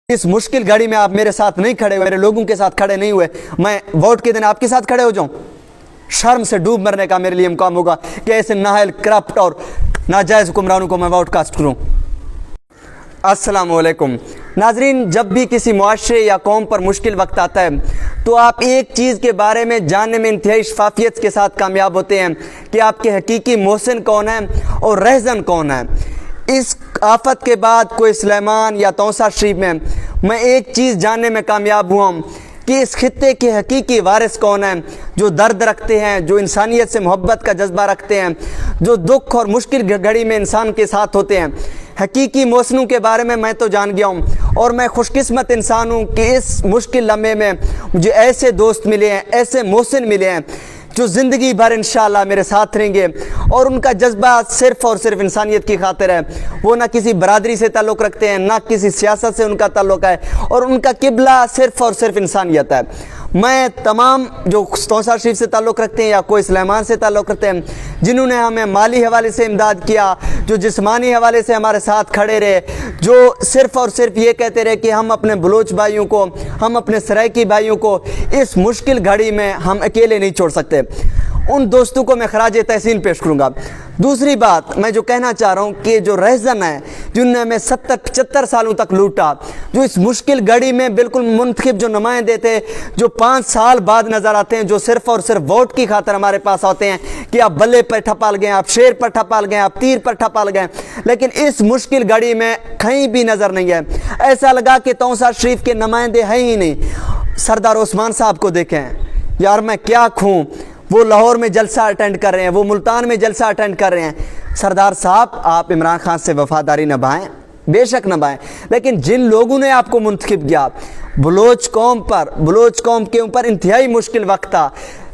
इस मुश्किल घड़ी में आप मेरे साथ नहीं खड़े हुए, मेरे लोगों के साथ खड़े नहीं हुए, मैं वोट के दिन आपके साथ खड़े हो जाऊं? शर्म से डूब मरने का मेरे लिए मुकाम होगा कि ऐसे नाहल, करप्ट और नाजायज़ हुक्मरानों को मैं वोट कास्ट करूं। अस्सलाम वालेकुम नाजरीन, जब भी किसी मुआशरे या कौम पर मुश्किल वक्त आता है तो आप एक चीज़ के बारे में जानने में इंतहाई शफाफियत के साथ कामयाब होते हैं कि आपके हकीकी मोहसिन कौन है और रहज़न कौन है। इस आफत के बाद कोई सुलेमान या तौसा शरीफ में मैं एक चीज़ जानने में कामयाब हुआ हूँ कि इस खित्ते के हकीकी वारिस कौन हैं, जो दर्द रखते हैं, जो इंसानियत से मोहब्बत का जज्बा रखते हैं, जो दुख और मुश्किल घड़ी में इंसान के साथ होते हैं। हकीकी मोहसिनों के बारे में मैं तो जान गया हूँ और मैं खुशकिस्मत इंसान हूँ कि इस मुश्किल लम्हे में मुझे ऐसे दोस्त मिले हैं, ऐसे मोहसिन मिले हैं जो ज़िंदगी भर इंशाअल्लाह मेरे साथ रहेंगे और उनका जज्बा सिर्फ़ और सिर्फ इंसानियत की खातिर है। वो ना किसी बरादरी से ताल्लुक़ रखते हैं, ना किसी सियासत से उनका ताल्लुक़ है और उनका किबला सिर्फ़ और सिर्फ इंसानियत है। मैं तमाम जो तौसा शरीफ से ताल्लुक़ रखते हैं या कोई सुलेमान से ताल्लुक़ रखते हैं, जिन्होंने हमें माली हवाले से इमदाद किया, जो जिस्मानी हवाले से हमारे साथ खड़े रहे, जो सिर्फ़ और सिर्फ ये कहते रहे कि हम अपने बलोच भाइयों को, हम अपने सराइकी भाइयों को इस मुश्किल घड़ी में हम अकेले नहीं छोड़ सकते, उन दोस्तों को मैं खराज तहसीन पेश करूँगा। दूसरी बात मैं जो कहना चाह रहा हूँ कि जो रहज़न है, जिन्होंने हमें 70-75 सालों तक लूटा, जो इस मुश्किल घड़ी में बिल्कुल मुंतखब जो नुमाइंदे थे, जो 5 साल बाद नज़र आते हैं, जो सिर्फ़ और सिर्फ वोट की खातिर हमारे पास आते हैं कि आप बल्ले पर ठपाल गए, आप शेर पर ठपाल गए, आप तीर पर ठपाल गए, लेकिन इस मुश्किल घड़ी में कहीं भी नज़र नहीं है। ऐसा लगा कि तौसा शरीफ के नुमाइंदे हैं ही नहीं। सरदार ओस्मान साहब को देखें, यार मैं क्या कहूँ, वो लाहौर में जलसा अटेंड कर रहे हैं, वो मुल्तान में जलसा अटेंड कर रहे हैं। सरदार साहब, आप इमरान खान से वफादारी निभाएं, बेशक निभाएं, लेकिन जिन लोगों ने आपको मुंतखब किया, बलोच कौम के ऊपर इंतहाई मुश्किल वक्त था।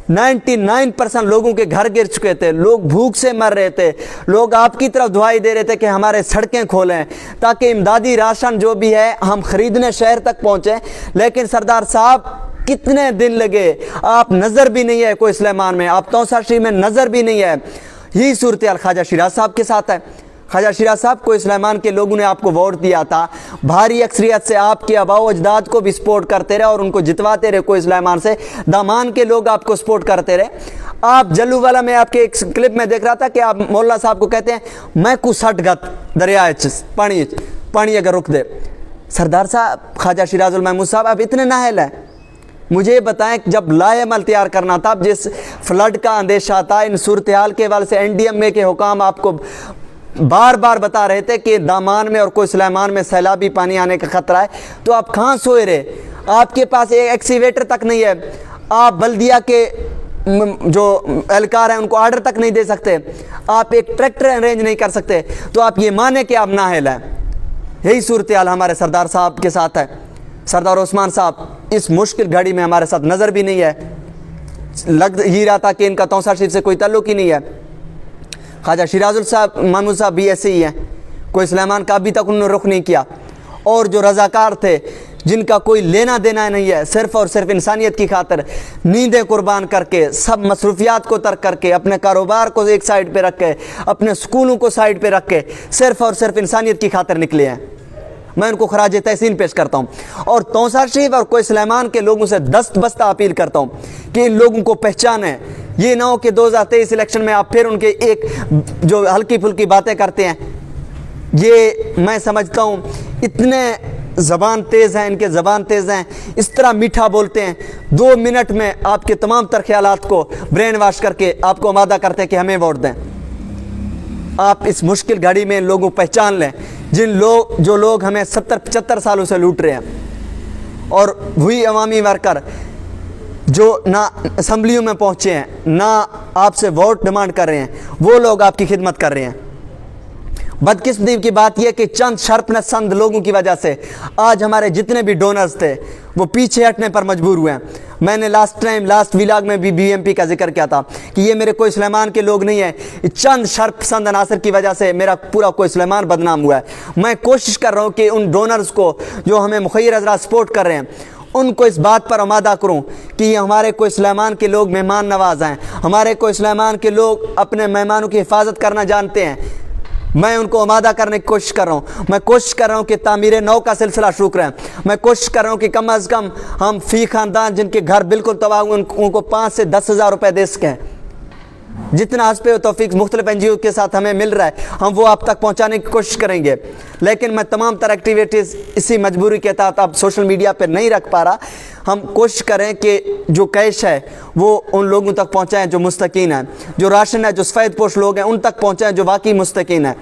99% लोगों के घर गिर चुके थे, लोग भूख से मर रहे थे, लोग आपकी तरफ दुआई दे रहे थे कि हमारे सड़कें खोलें ताकि इमदादी राशन जो भी है हम ख़रीदने शहर तक पहुँचें। लेकिन सरदार साहब, कितने दिन लगे, आप नज़र भी नहीं है कोई सुलेमान में, आप तौसा शरीफ में नज़र भी नहीं है। यही सूरत हाल ख्वाजा शिराज साहब के साथ है। ख्वाजा शिराज साहब कोई सुलेमान के लोगों ने आपको वोट दिया था, भारी अक्सरियत से आपके आबाओ अजदाद को भी सपोर्ट करते रहे और उनको जितवाते रहे। कोई सुलेमान से दामान के लोग आपको सपोर्ट करते रहे। आप जल्लू वाला में आपके एक क्लिप में देख रहा था कि आप मौला साहब को कहते हैं मैं को 60 गत दरिया पानी अगर रुक दे। सरदार साहब, ख्वाजा शिराजुल महमूद साहब, आप इतने नाहल हैं, मुझे बताएं जब लाएमल तैयार करना था, जिस फ्लड का अंदेशा था, इन सूरत हाल के वाले से NDMA के हुकाम आपको बार बार बता रहे थे कि दामान में और कोई सुलेमान में सैलाबी पानी आने का खतरा है, तो आप कहाँ सोए रहे? आपके पास एक एक्सीवेटर तक नहीं है, आप बल्दिया के जो एहलकार हैं उनको आर्डर तक नहीं दे सकते, आप एक ट्रैक्टर अरेंज नहीं कर सकते, तो आप ये माने कि आप नाअहल हैं। यही सूरत हाल हमारे सरदार साहब के साथ है। सरदार ओस्मान साहब इस मुश्किल घड़ी में हमारे साथ नज़र भी नहीं है, लग ही रहा था कि इनका तौसा शरीफ से कोई ताल्लुक़ ही नहीं है। ख्वाजा शिराजुल साहब महमूद साहब भी ऐसे ही हैं, कोई सुलेमान का अभी तक उन्होंने रुख नहीं किया। और जो रज़ाकार थे, जिनका कोई लेना देना नहीं है, सिर्फ़ और सिर्फ इंसानियत की खातिर नींदें कुर्बान करके, सब मसरूफियात को तर्क करके, अपने कारोबार को एक साइड पे रख के, अपने स्कूलों को साइड पे रख के सिर्फ़ और सिर्फ इंसानियत की खातिर निकले हैं, मैं उनको खराज तहसीन पेश करता हूँ। और तौसा शरीफ और कोई सुलेमान के लोगों से दस्त बस्ता अपील करता हूँ कि इन लोगों को पहचानें। ये ना हो कि 2023 इलेक्शन में आप फिर उनके एक जो हल्की फुल्की बातें करते हैं। ये मैं समझता हूँ इतने ज़बान तेज़ हैं, इनके ज़बान तेज़ हैं, इस तरह मीठा बोलते हैं, 2 मिनट में आपके तमाम तर ख्यालात को ब्रेन वाश करके आपको आमादा करते हैं कि हमें वोट दें। आप इस मुश्किल घड़ी में लोगों को पहचान लें, जो लोग हमें 70-75 सालों से लूट रहे हैं, और वही अवामी वर्कर जो ना असम्बलियों में पहुँचे हैं, ना आपसे वोट डिमांड कर रहे हैं, वो लोग आपकी खिदमत कर रहे हैं। बदकिस्मती की बात यह कि चंद शर्पनसंद लोगों की वजह से आज हमारे जितने भी डोनर्स थे वो पीछे हटने पर मजबूर हुए हैं। मैंने लास्ट व्लॉग में भी BMP का जिक्र किया था कि ये मेरे कोई सुलेमान के लोग नहीं हैं, चंद शर्पसंद अनासर की वजह से मेरा पूरा कोई सुलेमान बदनाम हुआ है। मैं कोशिश कर रहा हूँ कि उन डोनर्स को जो हमें मुखैर हज़रात सपोर्ट कर रहे हैं, उनको इस बात पर आमादा करूँ कि ये हमारे कोई सुलेमान के लोग मेहमान नवाज हैं, हमारे कोई सुलेमान के लोग अपने मेहमानों की हिफाजत करना जानते हैं। मैं उनको आमादा करने की कोशिश कर रहा हूँ। मैं कोशिश कर रहा हूँ कि तामीर नौ का सिलसिला शुरू करें। मैं कोशिश कर रहा हूँ कि कम अज़ कम हम फ़ी ख़ानदान जिनके घर बिल्कुल तबाह हुए उनको 5 से 10 हज़ार रुपये दे सकें। जितना हस्ब व तौफीक मुख्तलिफ NGO के साथ हमें मिल रहा है हम वो आप तक पहुँचाने की कोशिश करेंगे। लेकिन मैं तमाम तर एक्टिविटीज़ इसी मजबूरी के तहत अब सोशल मीडिया पर नहीं रख पा रहा। हम कोशिश करें कि जो कैश है वो उन लोगों तक पहुँचाएँ जो मुस्तकीन हैं, जो राशन है, जो सफ़ेद पोश लोग हैं उन तक पहुँचाएँ जो वाकई मुस्तकीन हैं।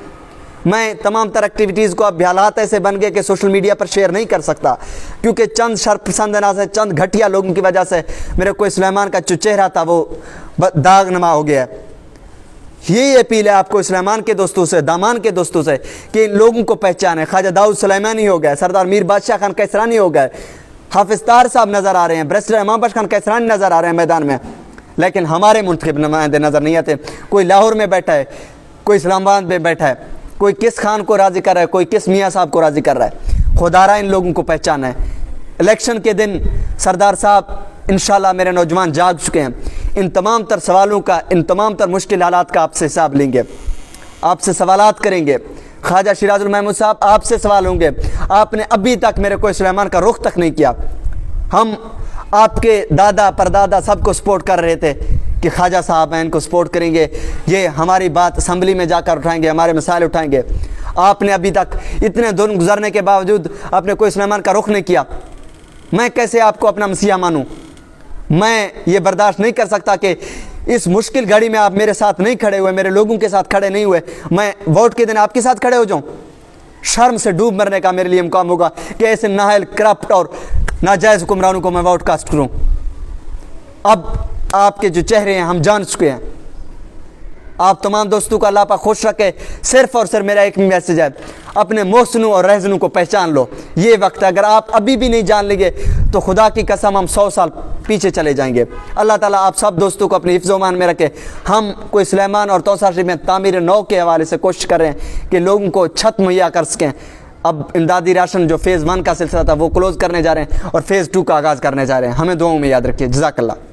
मैं तमाम तर एक्टिविटीज़ को अब हालात ऐसे बन गए कि सोशल मीडिया पर शेयर नहीं कर सकता, क्योंकि चंद शर्पसंदना से, चंद घटिया लोगों की वजह से मेरे कोई सुलेमान का जो चेहरा था वो दागनमा हो गया। यही अपील है आपको सुलेमान के दोस्तों से, दामान के दोस्तों से कि इन लोगों को पहचाने। ख्वाजा दाऊद सुलेमानी हो गए, सरदार मीर बादशाह खान कैसरानी हो गए, हाफिज़ तार साहब नज़र आ रहे हैं, बैरिस्टर इमाम बख्श खान कैसरानी नज़र आ रहे हैं मैदान में, लेकिन हमारे मुंतखब नुमाइंदे नज़र नहीं आते। कोई लाहौर में बैठा है, कोई इस्लामाबाद में बैठा है, कोई किस खान को राज़ी कर रहा है, कोई किस मियाँ साहब को राज़ी कर रहा है। खुदारा इन लोगों को पहचाना है। इलेक्शन के दिन सरदार साहब इंशाल्लाह मेरे नौजवान जाग चुके हैं। इन तमाम तर सवालों का, इन तमाम तर मुश्किल हालात का आपसे हिसाब लेंगे, आपसे सवालात करेंगे। ख्वाजा शिराजुल महमूद साहब आपसे सवाल होंगे। आपने अभी तक मेरे को सुलेमान का रुख तक नहीं किया। हम आपके दादा परदादा सबको सपोर्ट कर रहे थे कि ख्वाजा साहब हैं, इनको सपोर्ट करेंगे, ये हमारी बात असम्बली में जाकर उठाएंगे, हमारे मसाइल उठाएंगे। आपने अभी तक इतने दिन गुजरने के बावजूद आपने कोई सुलेमान का रुख नहीं किया। मैं कैसे आपको अपना मसीहा मानूं? मैं ये बर्दाश्त नहीं कर सकता कि इस मुश्किल घड़ी में आप मेरे साथ नहीं खड़े हुए, मेरे लोगों के साथ खड़े नहीं हुए, मैं वोट के दिन आपके साथ खड़े हो जाऊं। शर्म से डूब मरने का मेरे लिए मुकाम होगा कि ऐसे नाहल, करप्ट और नाजायज़ हुक्मरानों को मैं वोट कास्ट करूं। अब आपके जो चेहरे हैं हम जान चुके हैं। आप तमाम दोस्तों को अल्लाह पाक खुश रखे। सिर्फ और सिर्फ मेरा एक मैसेज है, अपने मोहसिनों और रहज़नों को पहचान लो। ये वक्त है, अगर आप अभी भी नहीं जान लेंगे तो खुदा की कसम हम 100 साल पीछे चले जाएंगे। अल्लाह ताला आप सब दोस्तों को अपनी हिफ्ज़-ओ-मान में रखे। हम कोई सुलेमान और तौसा शरीफ में तामीर नौ के हवाले से कोशिश कर रहे हैं कि लोगों को छत मुहैया कर सकें। अब इमदादी राशन जो फ़ेज़ 1 का सिलसिला था वो क्लोज़ करने जा रहे हैं और फ़ेज़ 2 का आगाज़ करने जा रहे हैं। हमें दुआओं में याद रखिए। जज़ाकल्लाह।